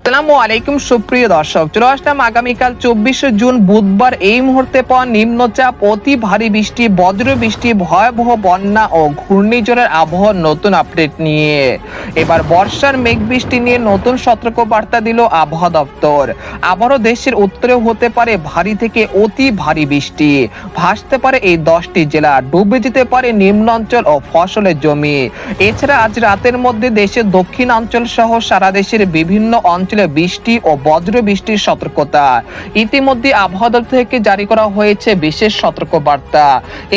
আসসালামু আলাইকুম সুপ্রিয় দর্শক, চলে আসলাম আগামীকাল 24 জুন বুধবার এই মুহূর্তে পাওয়া নিম্নচাপ, অতি ভারী বৃষ্টি, বজ্র বৃষ্টি, ভয়াবহ বন্যা ও ঘূর্ণিঝড়ের আবহাওয়ার নতুন আপডেট নিয়ে। এবার বর্ষার মেঘ বৃষ্টি নিয়ে নতুন সতর্ক বার্তা দিল আবহাওয়া দপ্তর। আবারও দেশের উত্তরে হতে পারে ভারী থেকে অতি ভারী বৃষ্টি, ভাসতে পারে এই 10টি জেলা, ডুবে যেতে পারে নিম্নাঞ্চল ও ফসলের জমি। এছাড়া আজ রাতের মধ্যে দেশের দক্ষিণাঞ্চল সহ সারা দেশের বিভিন্ন অঞ্চলে বৃষ্টি ও বজ্র বৃষ্টির সতর্কতা ইতিমধ্যে আবহাওয়া দপ্তর থেকে জারি করা হয়েছে বিশেষ সতর্ক বার্তা।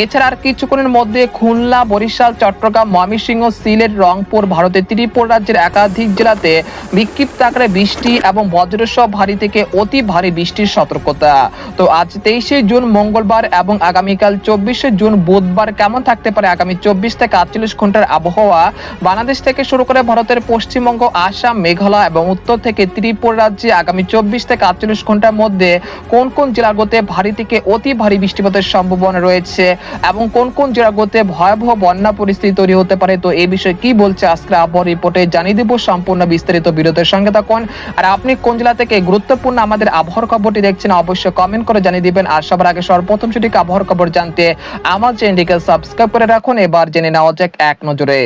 এছাড়া আর কিছুক্ষণের মধ্যে খুলনা, বরিশাল, চট্টগ্রাম, ময়মনসিংহ, সিলেট, রংপুর, ভারতের ত্রিপুরা রাজ্যের একাধিক জেলাতে বিক্ষিপ্ত আকারে বৃষ্টি এবং বজ্রসহ ভারী থেকে অতি ভারী বৃষ্টির সতর্কতা। তো আজ 23 জুন মঙ্গলবার এবং আগামীকাল 24 জুন বুধবার কেমন থাকতে পারে আগামী 24 থেকে 48 ঘন্টার আবহাওয়া বাংলাদেশ থেকে শুরু করে ভারতের পশ্চিমবঙ্গ, আসাম, মেঘালয় এবং উত্তর থেকে ত্রিপুরা রাজ্যে আগামী 24 থেকে 48 ঘন্টার মধ্যে কোন কোন জেলাগুলোতে ভারী থেকে অতি ভারী বৃষ্টিপাতের সম্ভাবনা রয়েছে এবং কোন কোন জেলাগুলোতে ভয়াবহ বন্যা পরিস্থিতি তৈরি হতে পারে। তো এই বিষয়ে কি বলছে আজকে আবহাওয়া রিপোর্টে জানিয়ে দেব সম্পূর্ণ বিস্তারিত। বিরতির সঙ্গে থাকুন। আর আপনি কোন জেলা থেকে গুরুত্বপূর্ণ আমাদের আবহাওয়ার খবরটি দেখছেন অবশ্যই কমেন্ট করে জানিয়ে দিবেন। আর সবার আগে সর্বপ্রথম সঠিক আবহাওয়ার খবর জানতে আমার চ্যানেলটিকে সাবস্ক্রাইব করে রাখুন। এবার জেনে নেওয়া যাক এক নজরে।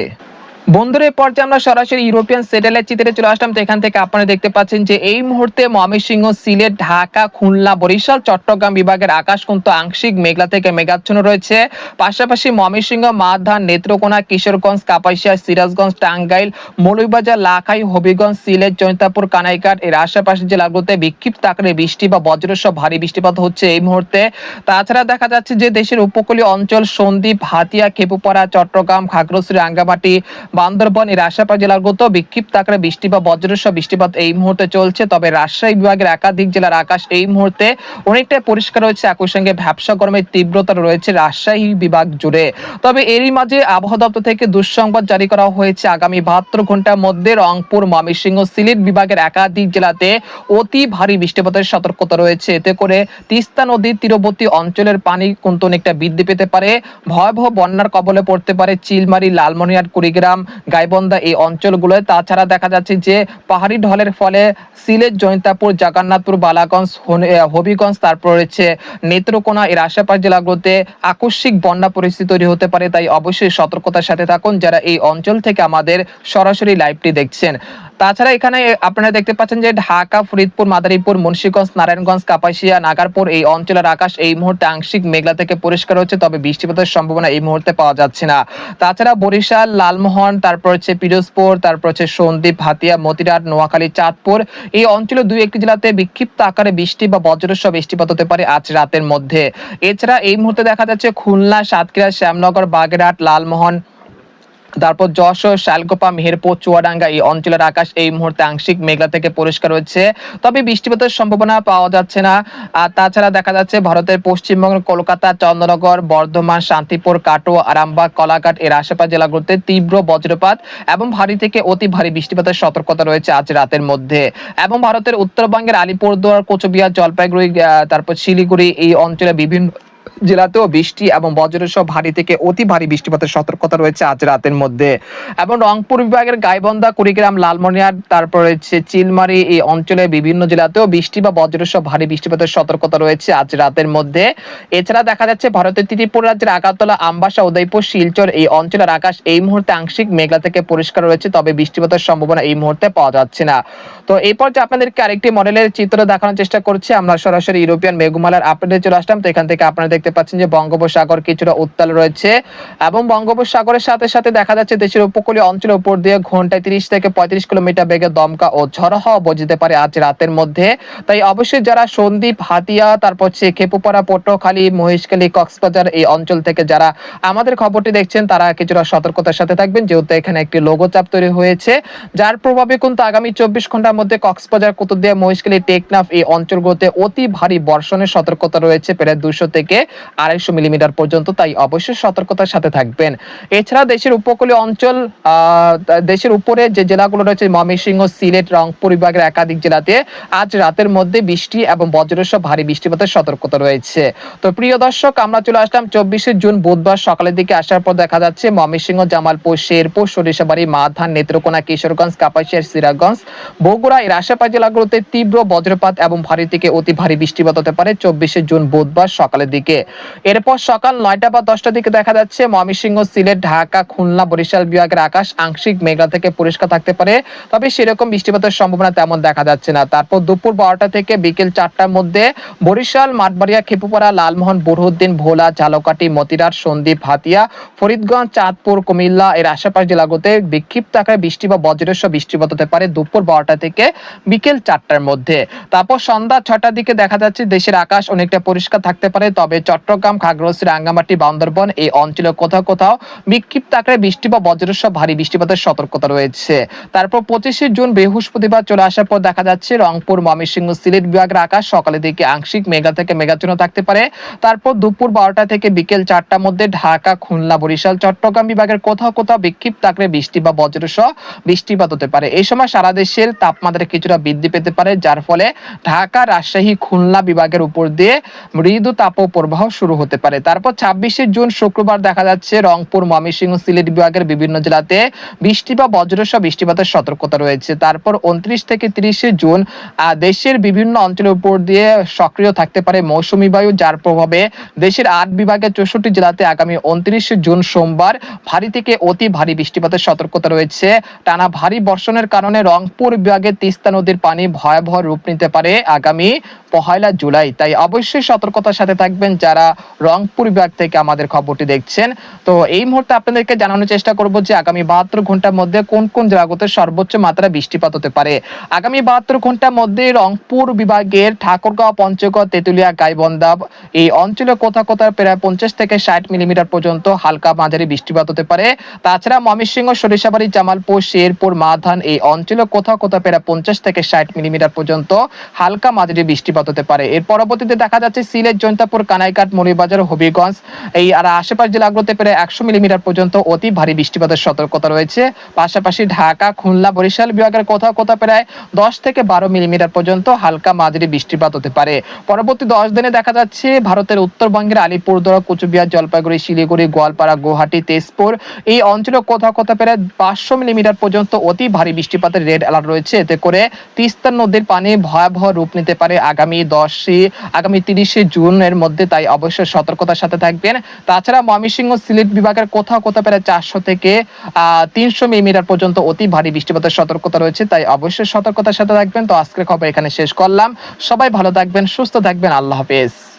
বন্ধুরা, এই পর্যায়ে আমরা সরাসরি ইউরোপিয়ান স্যাটেলাইট চিত্রে চলে আসলাম। তো এখান থেকে আপনারা দেখতে পাচ্ছেন যে এই মুহূর্তে ময়মনসিংহ, সিলেট, ঢাকা, খুলনা, বরিশাল, চট্টগ্রাম বিভাগের আকাশ কিন্তু আংশিক মেঘলা থেকে মেঘাচ্ছন্ন রয়েছে। পাশাপাশি ময়মনসিংহ, মাধান, নেত্রকোনা, কিশোরগঞ্জ, কাপাসিয়া, সিরাজগঞ্জ, টাঙ্গাইল, মৌলভীবাজার, লাখাই, হবিগঞ্জ, সিলেট, জৈন্তাপুর, কানাইঘাট এর আশেপাশের জেলাগুলোতে বিক্ষিপ্ত আকারে বৃষ্টি বা বজ্রসহ ভারী বৃষ্টিপাত হচ্ছে এই মুহূর্তে। তাছাড়া দেখা যাচ্ছে যে দেশের উপকূলীয় অঞ্চল সন্দ্বীপ, হাতিয়া, খেপুপাড়া, চট্টগ্রাম, খাগড়াছড়ি, রাঙ্গামাটি, বান্দরবান এর আশেপাশে জেলাগুলোতে বিক্ষিপ্ত আকারে বৃষ্টি বা বজ্রসহ বৃষ্টিপাত এই মুহূর্তে চলছে। তবে রাজশাহী বিভাগের একাধিক জেলার আকাশ এই মুহূর্তে অনেকটাই পরিষ্কার রয়েছে। একই সঙ্গে ভ্যাপসা গরমের তীব্রতা রয়েছে রাজশাহী বিভাগ জুড়ে। তবে এরই মাঝে আবহাওয়া দপ্তর থেকে দুঃসংবাদ জারি করা হয়েছে আগামী 72 ঘন্টার মধ্যে রংপুর, ময়মনসিংহ, সিলেট বিভাগের একাধিক জেলাতে অতি ভারী বৃষ্টিপাতের সতর্কতা রয়েছে। এতে করে তিস্তা নদীর তীরবর্তী অঞ্চলের পানি কিন্তু অনেকটা বৃদ্ধি পেতে পারে, ভয়াবহ বন্যার কবলে পড়তে পারে চিলমারি, লালমনিরহাট, কুড়িগ্রাম, গাইবান্ধা এই অঞ্চলগুলোয়। তাছাড়া দেখা যাচ্ছে যে পাহাড়ি ঢলের ফলে সিলেট, জৈন্তাপুর, জগন্নাথপুর, বালাগঞ্জ, হবিগঞ্জ, তারপর রয়েছে নেত্রকোনা এর আশেপাশ জেলাগুলোতে আকস্মিক বন্যা পরিস্থিতি তৈরি হতে পারে। তাই অবশ্যই সতর্কতার সাথে থাকুন যারা এই অঞ্চল থেকে আমাদের সরাসরি লাইভটি দেখছেন। তাছাড়া এখানে আপনারা দেখতে পাচ্ছেন যে ঢাকা, ফরিদপুর, মাদারীপুর, মুন্সিগঞ্জ, নারায়ণগঞ্জ, কাপাসিয়া, নাগারপুর এই অঞ্চলের আকাশ এই মুহূর্তে আংশিক মেঘলা থেকে পরিষ্কার হচ্ছে। তবে বৃষ্টিপাতের সম্ভাবনা এই মুহূর্তে পাওয়া যাচ্ছে না। তাছাড়া বরিশাল, লালমোহন, তারপর হচ্ছে পিরোজপুর, তারপর হচ্ছে সন্দ্বীপ, হাতিয়া, মতিরাট, নোয়াখালী, চাঁদপুর এই অঞ্চলে দুই একটি জেলাতে বিক্ষিপ্ত আকারে বৃষ্টি বা বজ্রসহ বৃষ্টিপাত হতে পারে আজ রাতের মধ্যে। এছাড়া এই মুহূর্তে দেখা যাচ্ছে খুলনা, সাতক্ষীরা, শ্যামনগর, বাগেরহাট, লালমোহন, তারপর যশোর, শালকোপা, মেহেরপুর, চুয়াডাঙ্গা এই অঞ্চলের আকাশ এই মুহূর্তে আংশিক মেঘলা থেকে পরিষ্কার হচ্ছে। তবে বৃষ্টিপাতের সম্ভাবনা পাওয়া যাচ্ছে না। আর তাছাড়া দেখা যাচ্ছে ভারতের পশ্চিমবঙ্গের কলকাতা, চন্দ্রনগর, বর্ধমান, শান্তিপুর, কাটোয়া, আরামবাগ, কলাঘাট এর আশেপাশ জেলাগুলোতে তীব্র বজ্রপাত এবং ভারী থেকে অতি ভারী বৃষ্টিপাতের সতর্কতা রয়েছে আজ রাতের মধ্যে। এবং ভারতের উত্তরবঙ্গের আলিপুরদুয়ার, কোচবিহার, জলপাইগুড়ি, তারপর শিলিগুড়ি এই অঞ্চলে বিভিন্ন জেলাতেও বৃষ্টি এবং বজ্রসহ ভারী থেকে অতি ভারী বৃষ্টিপাতের সতর্কতা রয়েছে আজ রাতের মধ্যে। এবং রংপুর বিভাগের গাইবান্ধা, কুড়িগ্রাম, লালমনিরহাট, তারপর রয়েছে চিলমারি এই অঞ্চলে বিভিন্ন জেলাতেও বৃষ্টি বা বজ্রসহ ভারী বৃষ্টিপাতের সতর্কতা রয়েছে আজ রাতের মধ্যে। এছাড়া দেখা যাচ্ছে ভারতের ত্রিপুরা রাজ্যের আগরতলা, আমবাসা, উদয়পুর, শিলচর এই অঞ্চলের আকাশ এই মুহূর্তে আংশিক মেঘলা থেকে পরিষ্কার রয়েছে। তবে বৃষ্টিপাতের সম্ভাবনা এই মুহূর্তে পাওয়া যাচ্ছে না। তো এই পর্যায়ে আপনাদেরকে আরেকটি মডেলের চিত্র দেখানোর চেষ্টা করছি। আমরা সরাসরি ইউরোপিয়ান মেঘমালার আপডেটে চলে আসলাম। তো এখান থেকে আপনারা দেখতে পাচ্ছেন যে বঙ্গোপসাগর কিছুটা উত্তাল রয়েছে এবং বঙ্গোপসাগরের সাথে সাথে দেখা যাচ্ছে দেশের উপকূলীয় অঞ্চলের উপর দিয়ে ঘন্টায় 30 থেকে 35 কিলোমিটার বেগে দমকা ও ঝড়ো হাওয়া বয়ে যেতে পারে আজ রাতের মধ্যে। তাই অবশ্যই যারা সন্দ্বীপ, হাতিয়া, তারপর হচ্ছে খেপুপাড়া, পটুয়াখালী, মহেশখালী, কক্সবাজার এই অঞ্চল থেকে যারা আমাদের খবরটি দেখছেন তারা কিছুটা সতর্কতার সাথে থাকবেন, যেহেতু এখানে একটি লঘুচাপ তৈরি হয়েছে যার প্রভাবে কিন্তু আগামী 24 ঘন্টার মধ্যে কক্সবাজার, কুতুবদিয়া, মহেশখালী, টেকনাফ এই অঞ্চলগুলোতে অতি ভারী বর্ষণের সতর্কতা রয়েছে প্রায় 200 থেকে 250 মিলিমিটার পর্যন্ত, তাই অবশ্যই সতর্কতার সাথে থাকবেন। এছাড়া দেশের উপকূলীয় অঞ্চল দেশের উপরে যে জেলাগুলো রয়েছে ময়মনসিংহ, সিলেট, রংপুর বিভাগের একাধিক জেলাতে আজ রাতের মধ্যে বৃষ্টি এবং বজ্রসহ ভারী বৃষ্টিপাতের সতর্কতা রয়েছে। তো প্রিয় দর্শক, আমরা চলে আসলাম 24শে জুন বুধবার সকালের দিকে আসার পর দেখা যাচ্ছে ময়মনসিংহ, জামালপুর, শেরপুর, সরিষাবাড়ি, মাধান, নেত্রকোনা, কিশোরগঞ্জ, কাপাসিয়া, সিরাজগঞ্জ, বগুড়া এর আশেপাশে জেলাগুলোতে তীব্র বজ্রপাত এবং ভারী থেকে অতি ভারী বৃষ্টিপাত হতে পারে 24শে জুন বুধবার সকালের দিকে। এরপর সকাল 9টা বা 10টার দিকে দেখা যাচ্ছে ময়মনসিংহ, সিলেট, ঢাকা, খুলনা, বরিশাল বিভাগের আকাশ আংশিক মেঘলা থেকে পরিষ্কার থাকতে পারে, তবে সেরকম বৃষ্টিপাতের সম্ভাবনা তেমন দেখা যাচ্ছে না। তারপর দুপুর 12টা থেকে বিকেল 4টার মধ্যে বরিশাল, মাঠবাড়িয়া, খেপুপাড়া, লালমোহন, বুরহুদ্দিন, ভোলা, ঝালকাঠি, মতিরাট, সন্দ্বীপ, হাতিয়া, ফরিদগঞ্জ, চাঁদপুর, কুমিল্লা এর আশেপাশ জেলাগুলোতে বিক্ষিপ্ত আকারে বৃষ্টি বা বজ্রসহ বৃষ্টিপাত হতে পারে দুপুর 12টা থেকে বিকেল 4টার মধ্যে। তারপর সন্ধ্যা 6টার দিকে দেখা যাচ্ছে দেশের আকাশ অনেকটা পরিষ্কার থাকতে পারে, তবে চট্টগ্রাম, খাগড়াছড়ি, রাঙ্গামাটি, বান্দরবান এই অঞ্চলে কোথাও কোথাও বিক্ষিপ্ত আকারে বৃষ্টি বা বজ্রসহ ভারী বৃষ্টিপাতের সতর্কতা রয়েছে। তারপর 25শে জুন বৃহস্পতিবার চলে আসার পর দেখা যাচ্ছে রংপুর, ময়মনসিংহ, সিলেট বিভাগের আকাশ সকালের দিকে আংশিক মেঘলা থেকে মেঘাচ্ছন্ন থাকতে পারে। তারপর দুপুর 12টা থেকে বিকেল 4টার মধ্যে ঢাকা, খুলনা, বরিশাল, চট্টগ্রাম বিভাগের কোথাও কোথাও বিক্ষিপ্ত আকারে বৃষ্টি বা বজ্রসহ বৃষ্টিপাত হতে পারে। এই সময় সারা দেশের তাপমাত্রা কিছুটা বৃদ্ধি পেতে পারে, যার ফলে ঢাকা, রাজশাহী, খুলনা বিভাগের উপর দিয়ে মৃদু তাপপ্রবাহ শুরু হতে পারে। তারপর 26শে জুন শুক্রবার দেখা যাচ্ছে রংপুর, ময়মনসিংহ, সিলেট বিভাগের বিভিন্ন জেলাতে বৃষ্টি বা বজ্রসহ বৃষ্টিপাতের সতর্কতা রয়েছে। তারপর 29 থেকে 30শে জুন দেশের বিভিন্ন অঞ্চলের উপর দিয়ে সক্রিয় থাকতে পারে মৌসুমী বায়ু, যার প্রভাবে দেশের 8 বিভাগের 64 জেলাতে আগামী 29শে জুন সোমবার ভারী থেকে অতি ভারী বৃষ্টিপাতের সতর্কতা রয়েছে। টানা ভারী বর্ষণের কারণে রংপুর বিভাগের তিস্তা নদীর পানি ভয়াবহ রূপ নিতে পারে আগামী 1 জুলাই, তাই অবশ্যই সতর্কতার সাথে থাকবেন যারা রংপুর বিভাগ থেকে আমাদের খবরটি দেখছেন। তো এই মুহূর্তে আপনাদেরকে জানানোর চেষ্টা করব যে আগামী 72 ঘন্টার মধ্যে কোন কোন জেলাগুলোতে সর্বোচ্চ মাত্রা বৃষ্টিপাত হতে পারে। আগামী 72 ঘন্টার মধ্যে রংপুর বিভাগের ঠাকুরগাঁও, পঞ্চগড়, তেতুলিয়া, গাইবান্ধা এই অঞ্চলে কোথাও কোথাও প্রায় 50 থেকে 60 মিলিমিটার পর্যন্ত হালকা মাঝারি বৃষ্টিপাত হতে পারে। তাছাড়া ময়মনসিংহ, সরিষাবাড়ি, জামালপুর, শেরপুর, মাধান এই অঞ্চলে কোথাও কোথাও প্রায় 50 থেকে 60 মিলিমিটার পর্যন্ত হালকা মাঝারি বৃষ্টিপাত হতে পারে। এর পরবর্তীতে দেখা যাচ্ছে সিলেট, জৈন্তাপুর, কানাইঘাট, মৌলভীবাজার, হবিগঞ্জ এই আর আশেপাশ জেলাগুলোতে প্রায় 100 মিলিমিটার পর্যন্ত অতি ভারী বৃষ্টিপাতের সতর্কতা রয়েছে। পাশাপাশি ঢাকা, খুলনা, বরিশাল বিভাগের কোথাও কোথাও প্রায় 10 থেকে 12 মিলিমিটার পর্যন্ত হালকা মাঝারি বৃষ্টিপাত হতে পারে। পরবর্তী 10 দিনে দেখা যাচ্ছে ভারতের উত্তরবঙ্গের আলিপুরদুয়ার, কুচবিহার, জলপাইগুড়ি, শিলিগুড়ি, গোয়ালপাড়া, গুয়াহাটি, তেজপুর এই অঞ্চলে কোথাও কোথাও প্রায় 500 মিলিমিটার পর্যন্ত অতি ভারী বৃষ্টিপাতের রেড অ্যালার্ট রয়েছে। এতে করে তিস্তা নদীর পানি ভয়াবহ রূপ নিতে পারে আগামী 30শে জুনের মধ্যে, তাই অবশ্যই সতর্কতার সাথে থাকবেন। তাছাড়া ময়মনসিংহ, সিলেট বিভাগের কোথাও কোথাও প্রায় 400 থেকে 300 মিলিমিটার পর্যন্ত অতি ভারী বৃষ্টিপাতের সতর্কতা রয়েছে, তাই অবশ্যই সতর্কতার সাথে থাকবেন। তো আজকের খবর এখানে শেষ করলাম। সবাই ভালো থাকবেন, সুস্থ থাকবেন, আল্লাহ হাফেজ।